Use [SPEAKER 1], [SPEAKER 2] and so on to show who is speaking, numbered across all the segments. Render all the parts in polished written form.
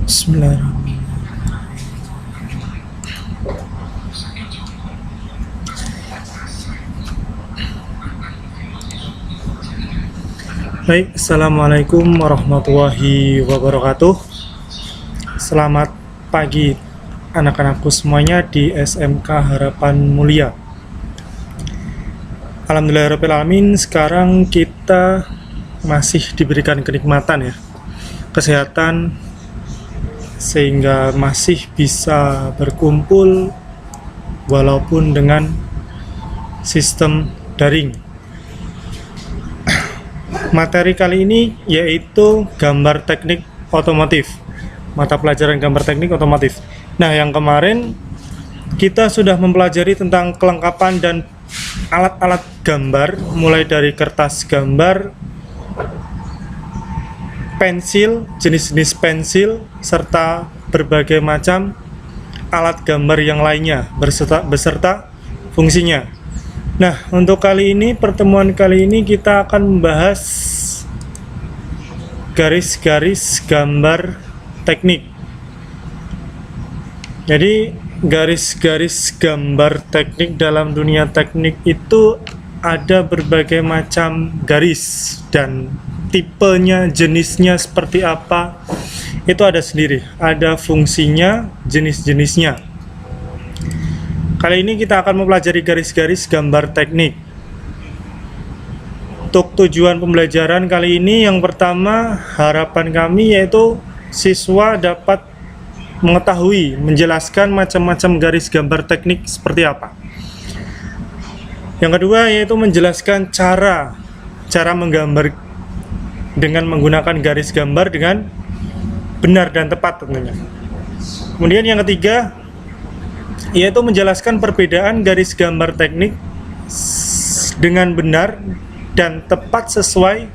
[SPEAKER 1] Bismillahirrahmanirrahim. Baik, Assalamualaikum warahmatullahi wabarakatuh. Selamat pagi anak-anakku semuanya di SMK Harapan Mulia. Alhamdulillahirrahmanirrahim. Sekarang kita masih diberikan kenikmatan ya, kesehatan, sehingga masih bisa berkumpul walaupun dengan sistem daring. Materi kali ini yaitu gambar teknik otomotif, mata pelajaran gambar teknik otomotif. Nah, yang kemarin kita sudah mempelajari tentang kelengkapan dan alat-alat gambar, mulai dari kertas gambar, pensil, jenis-jenis pensil, serta berbagai macam alat gambar yang lainnya beserta fungsinya. Nah, untuk pertemuan kali ini kita akan membahas garis-garis gambar teknik. Jadi, garis-garis gambar teknik dalam dunia teknik itu ada berbagai macam garis, dan tipenya, jenisnya seperti apa, itu ada sendiri. Ada fungsinya, jenis-jenisnya. Kali ini kita akan mempelajari garis-garis gambar teknik. Untuk tujuan pembelajaran kali ini, yang pertama, harapan kami yaitu siswa dapat mengetahui, menjelaskan macam-macam garis gambar teknik seperti apa. Yang kedua yaitu menjelaskan cara menggambar dengan menggunakan garis gambar dengan benar dan tepat tentunya. Kemudian yang ketiga yaitu menjelaskan perbedaan garis gambar teknik dengan benar dan tepat sesuai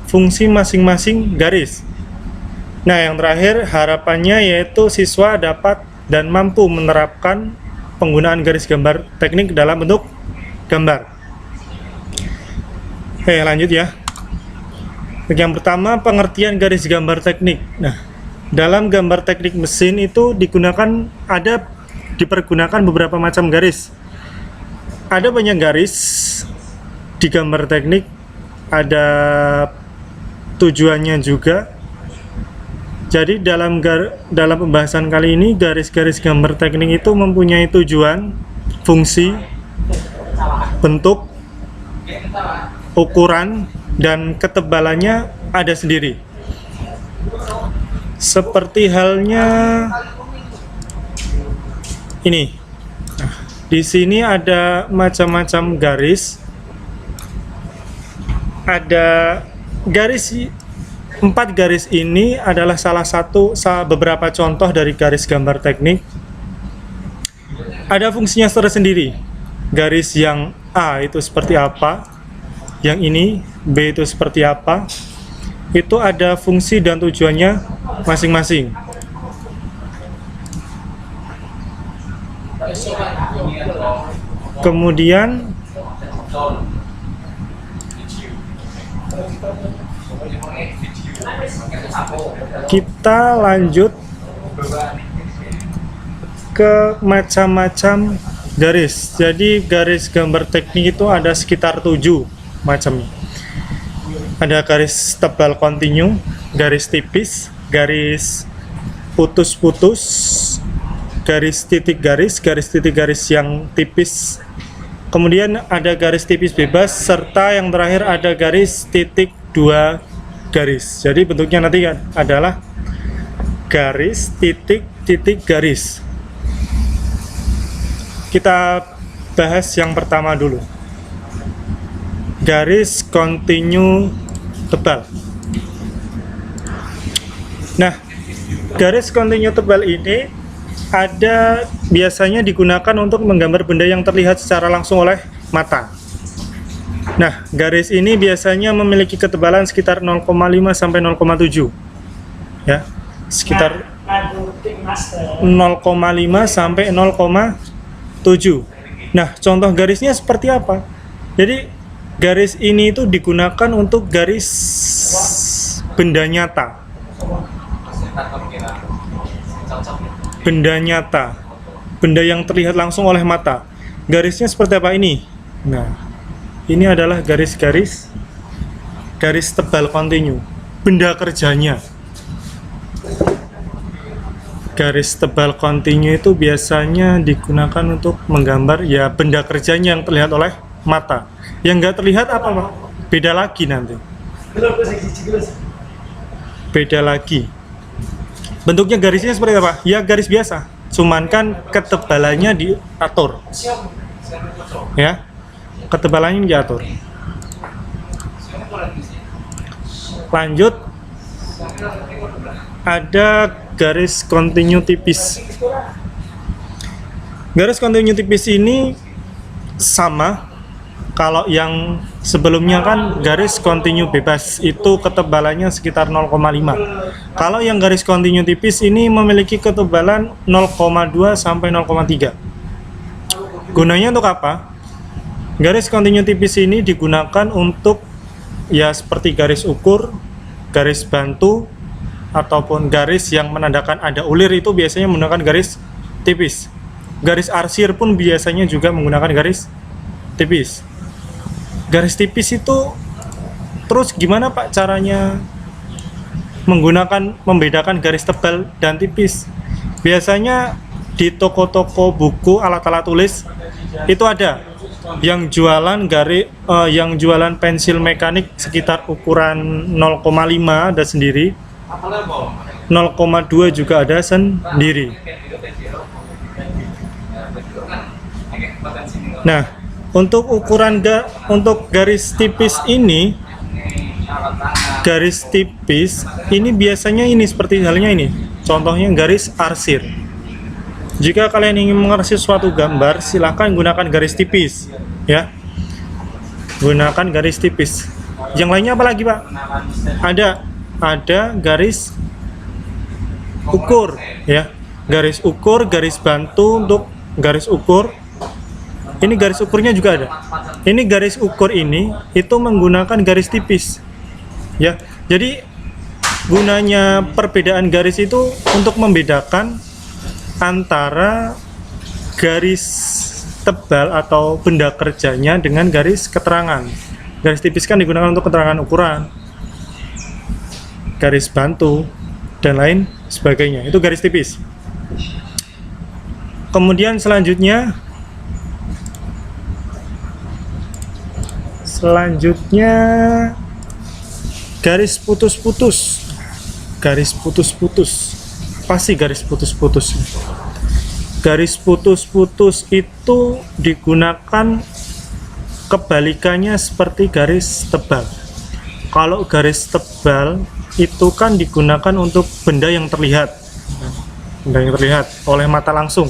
[SPEAKER 1] fungsi masing-masing garis. Nah, yang terakhir harapannya yaitu siswa dapat dan mampu menerapkan penggunaan garis gambar teknik dalam bentuk gambar. Oke, lanjut ya. Yang pertama, pengertian garis gambar teknik. Nah, dalam gambar teknik mesin itu dipergunakan beberapa macam garis. Ada banyak garis di gambar teknik, ada tujuannya juga. Jadi dalam pembahasan kali ini, garis-garis gambar teknik itu mempunyai tujuan, fungsi, bentuk, ukuran, dan ketebalannya ada sendiri. Seperti halnya ini. Nah, di sini ada macam-macam garis. Ada garis 4 garis ini adalah beberapa contoh dari garis gambar teknik. Ada fungsinya tersendiri. Garis yang A itu seperti apa? Yang ini B itu seperti apa? Itu ada fungsi dan tujuannya masing-masing. Kemudian kita lanjut ke macam-macam garis. Jadi garis gambar teknik itu ada sekitar 7 macamnya. Ada garis tebal kontinu, garis tipis, garis putus-putus, garis titik garis yang tipis. Kemudian ada garis tipis bebas, serta yang terakhir ada garis titik 2 garis. Jadi bentuknya nanti adalah garis titik garis. Kita bahas yang pertama dulu. Garis kontinu tebal. Nah, garis kontinu tebal ini biasanya digunakan untuk menggambar benda yang terlihat secara langsung oleh mata. Nah, garis ini biasanya memiliki ketebalan sekitar 0,5 sampai 0,7. Ya, sekitar 0,5 sampai 0,7. Nah, contoh garisnya seperti apa? Jadi, garis ini itu digunakan untuk garis benda nyata. benda nyata, benda yang terlihat langsung oleh mata. Garisnya seperti apa ini? Nah, ini adalah garis-garis tebal kontinu, benda kerjanya. Garis tebal kontinu itu biasanya digunakan untuk menggambar ya benda kerjanya yang terlihat oleh mata. Yang nggak terlihat apa, Pak? Beda lagi nanti. Beda lagi. Bentuknya garisnya seperti apa? Ya garis biasa, cuman kan ketebalannya diatur. Ya, ketebalannya diatur. Lanjut, ada garis kontinu tipis. Garis kontinu tipis ini sama. Kalau yang sebelumnya kan garis kontinu bebas, itu ketebalannya sekitar 0,5. Kalau yang garis kontinu tipis ini memiliki ketebalan 0,2 sampai 0,3. Gunanya untuk apa? Garis kontinu tipis ini digunakan untuk ya seperti garis ukur, garis bantu, ataupun garis yang menandakan ada ulir, itu biasanya menggunakan garis tipis. Garis arsir pun biasanya juga menggunakan garis tipis. Garis tipis itu terus gimana Pak caranya membedakan garis tebal dan tipis? Biasanya di toko-toko buku, alat-alat tulis itu ada yang jualan yang jualan pensil mekanik sekitar ukuran 0,5 ada sendiri, 0,2 juga ada sendiri. Nah, untuk untuk garis tipis ini, biasanya ini seperti halnya ini. Contohnya garis arsir. Jika kalian ingin mengarsir suatu gambar, silakan gunakan garis tipis, ya. Gunakan garis tipis. Yang lainnya apa lagi, Pak? Ada garis ukur, ya. Garis ukur, garis bantu untuk garis ukur. Ini garis ukurnya juga ada. Ini garis ukur ini itu menggunakan garis tipis, ya. Jadi gunanya perbedaan garis itu untuk membedakan antara garis tebal atau benda kerjanya dengan garis keterangan. Garis tipis kan digunakan untuk keterangan ukuran, garis bantu, dan lain sebagainya. Itu garis tipis. Kemudian selanjutnya garis putus-putus. Garis putus-putus. Pasti garis putus-putus. Garis putus-putus itu digunakan kebalikannya seperti garis tebal. Kalau garis tebal itu kan digunakan untuk benda yang terlihat. Benda yang terlihat oleh mata langsung.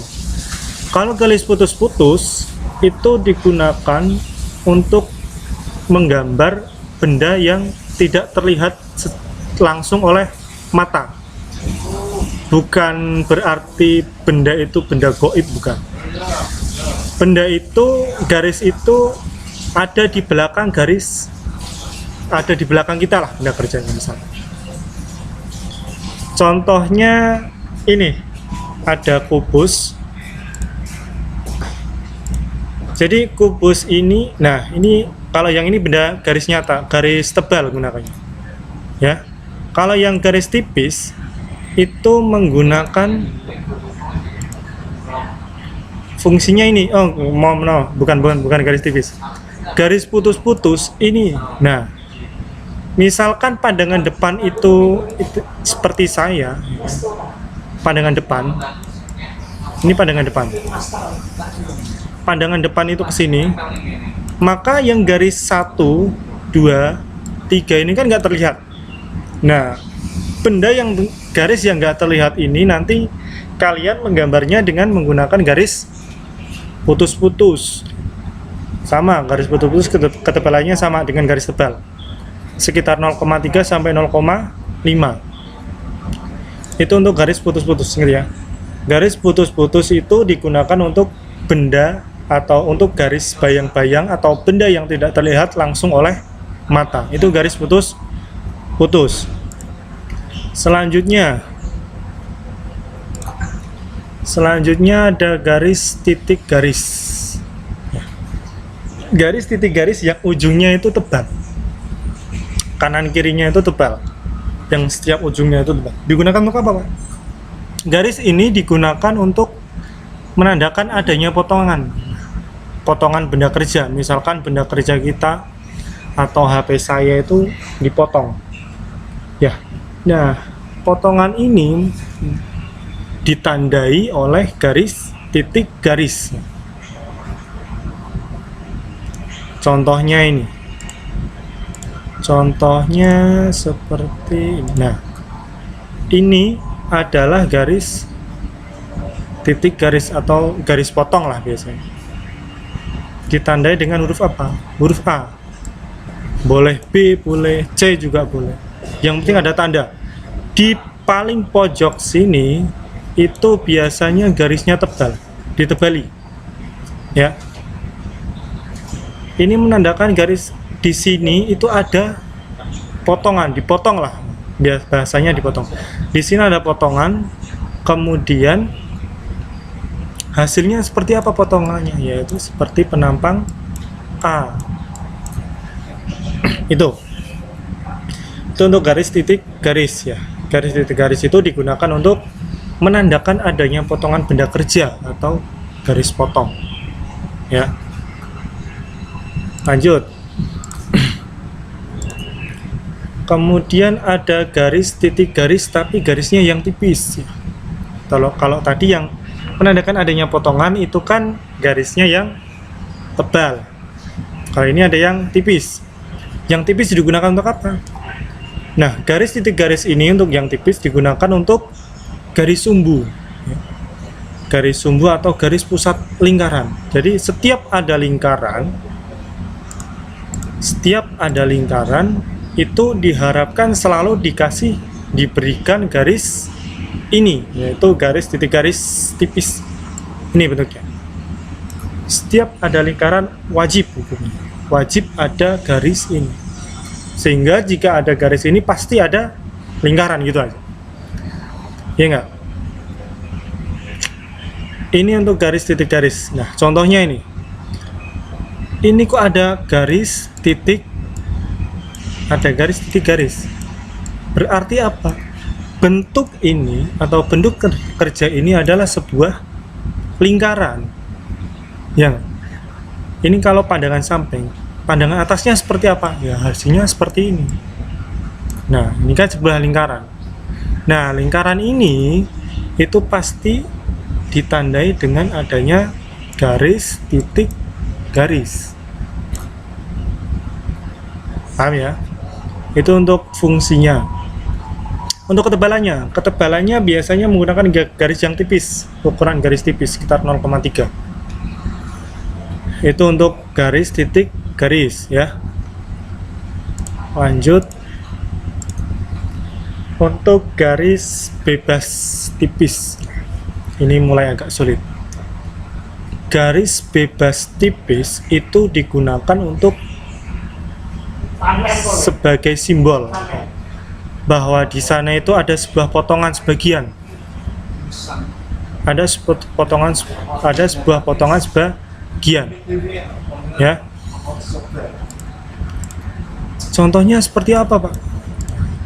[SPEAKER 1] Kalau garis putus-putus itu digunakan untuk menggambar benda yang tidak terlihat langsung oleh mata. Bukan berarti benda itu benda gaib, bukan. Benda itu, garis itu ada di belakang garis, ada di belakang kita lah benda kerjanya misalnya. Contohnya ini, ada kubus. Jadi kubus ini, nah ini kalau yang ini benda garis nyata, garis tebal gunakannya, ya. Kalau yang garis tipis itu menggunakan fungsinya ini. Oh, bukan garis tipis. Garis putus-putus ini. Nah, misalkan pandangan depan itu seperti saya, pandangan depan. Ini pandangan depan. Pandangan depan itu ke sini. Maka yang garis 1, 2, 3 ini kan nggak terlihat. Nah, garis yang nggak terlihat ini nanti kalian menggambarnya dengan menggunakan garis putus-putus. Sama, garis putus-putus ketebalannya sama dengan garis tebal. Sekitar 0,3 sampai 0,5. Itu untuk garis putus-putus, ya. Garis putus-putus itu digunakan untuk benda atau untuk garis bayang-bayang atau benda yang tidak terlihat langsung oleh mata. Itu garis putus-putus. Selanjutnya Selanjutnya ada garis titik garis. Garis titik garis yang ujungnya itu tebal, kanan kirinya itu tebal, yang setiap ujungnya itu tebal. Digunakan untuk apa, Pak? Garis ini digunakan untuk menandakan adanya potongan benda kerja. Misalkan benda kerja kita atau HP saya itu dipotong, ya. Nah, potongan ini ditandai oleh garis titik garis. Contohnya ini. Contohnya seperti ini. Nah, ini adalah garis titik garis atau garis potong lah biasanya. Ditandai dengan huruf apa? Huruf A. Boleh B, boleh C juga boleh. Yang penting ada tanda. Di paling pojok sini itu biasanya garisnya tebal, ditebali. Ya. Ini menandakan garis di sini itu ada potongan, dipotong lah. Bahasanya dipotong. Di sini ada potongan, kemudian hasilnya seperti apa potongannya? Yaitu seperti penampang A. Itu untuk garis titik garis ya. Garis titik garis itu digunakan untuk menandakan adanya potongan benda kerja atau garis potong. Ya. Lanjut. Kemudian ada garis titik garis tapi garisnya yang tipis. Kalau tadi yang menandakan adanya potongan itu kan garisnya yang tebal. Kalau ini ada yang tipis. Yang tipis digunakan untuk apa? Nah, garis titik garis ini untuk yang tipis digunakan untuk garis sumbu. Garis sumbu atau garis pusat lingkaran. Jadi setiap ada lingkaran itu diharapkan selalu diberikan garis ini, yaitu garis titik garis tipis. Ini bentuknya. Setiap ada lingkaran wajib ada garis ini. Sehingga jika ada garis ini pasti ada lingkaran gitu aja. Ya enggak? Ini untuk garis titik garis. Nah, contohnya ini. Ini kok ada garis titik garis. Berarti apa? Bentuk ini atau bentuk kerja ini adalah sebuah lingkaran. Yang ini kalau pandangan samping, pandangan atasnya seperti apa? Ya, hasilnya seperti ini. Nah, ini kan sebuah lingkaran. Nah, lingkaran ini itu pasti ditandai dengan adanya garis titik garis. Paham ya? Itu untuk fungsinya. Untuk ketebalannya biasanya menggunakan garis yang tipis, ukuran garis tipis sekitar 0,3. Itu untuk garis titik garis ya. Lanjut. Untuk garis bebas tipis. Ini mulai agak sulit. Garis bebas tipis itu digunakan untuk sebagai simbol bahwa di sana itu ada sebuah potongan sebagian. Ada sebuah potongan sebagian. Ya. Contohnya seperti apa, Pak?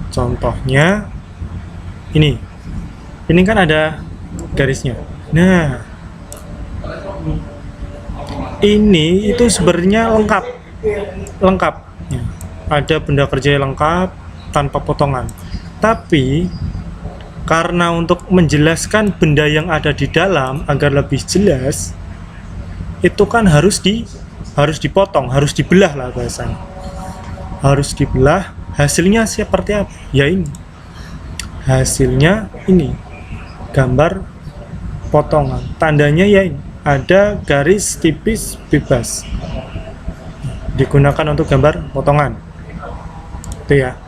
[SPEAKER 1] Contohnya ini. Ini kan ada garisnya. Nah, ini itu sebenarnya lengkap. Ada benda kerja yang lengkap tanpa potongan. Tapi karena untuk menjelaskan benda yang ada di dalam agar lebih jelas, itu kan harus dipotong, harus dibelah lah bahasanya. Harus dibelah. Hasilnya seperti apa? Ya ini. Hasilnya ini. Gambar potongan. Tandanya ya ini. Ada garis tipis bebas. Digunakan untuk gambar potongan. Itu ya.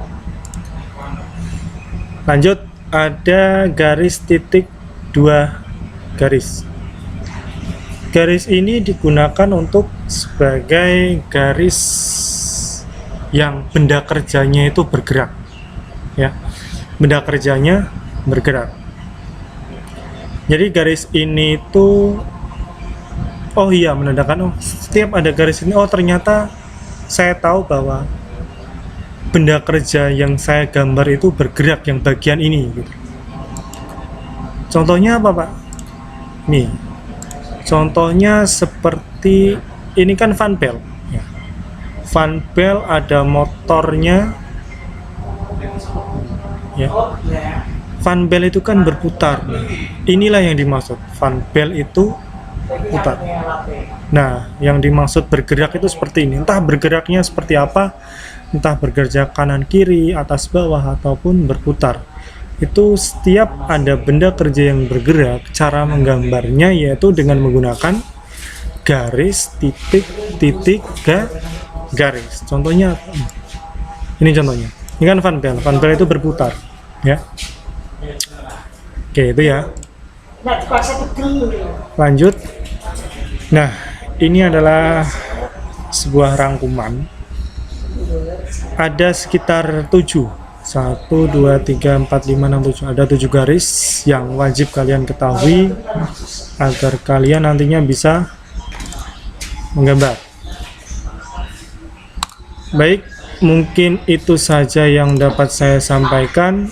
[SPEAKER 1] Lanjut, ada garis titik 2 garis. Garis ini digunakan untuk sebagai garis yang benda kerjanya itu bergerak. Ya. Benda kerjanya bergerak. Jadi garis ini tuh, oh iya, menandakan, oh setiap ada garis ini, oh ternyata saya tahu bahwa benda kerja yang saya gambar itu bergerak yang bagian ini gitu. Contohnya apa Pak? Nih, contohnya seperti ini kan fan belt ya. Fan belt ada motornya ya. Fan belt itu kan berputar. Inilah yang dimaksud, fan belt itu putar. Nah, yang dimaksud bergerak itu seperti ini. Entah bergeraknya seperti apa, entah bergerak kanan kiri, atas bawah, ataupun berputar. Itu setiap ada benda kerja yang bergerak, cara menggambarnya yaitu dengan menggunakan garis, titik, garis. Contohnya, ini contohnya. Ini kan fan belt. Fan belt itu berputar, ya. Oke, itu ya. Lanjut. Nah, ini adalah sebuah rangkuman. Ada sekitar 7. 1, 2, 3, 4, 5, 6, 7. Ada 7 garis yang wajib kalian ketahui agar kalian nantinya bisa menggambar. Baik, mungkin itu saja yang dapat saya sampaikan.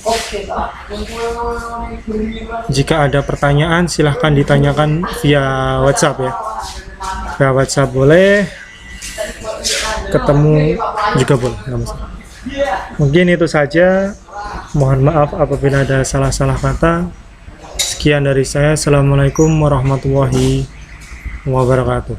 [SPEAKER 1] Jika ada pertanyaan silahkan ditanyakan via WhatsApp ya. Via WhatsApp boleh, ketemu juga boleh, nggak masalah. Mungkin itu saja. Mohon maaf apabila ada salah-salah kata. Sekian dari saya. Assalamualaikum warahmatullahi wabarakatuh.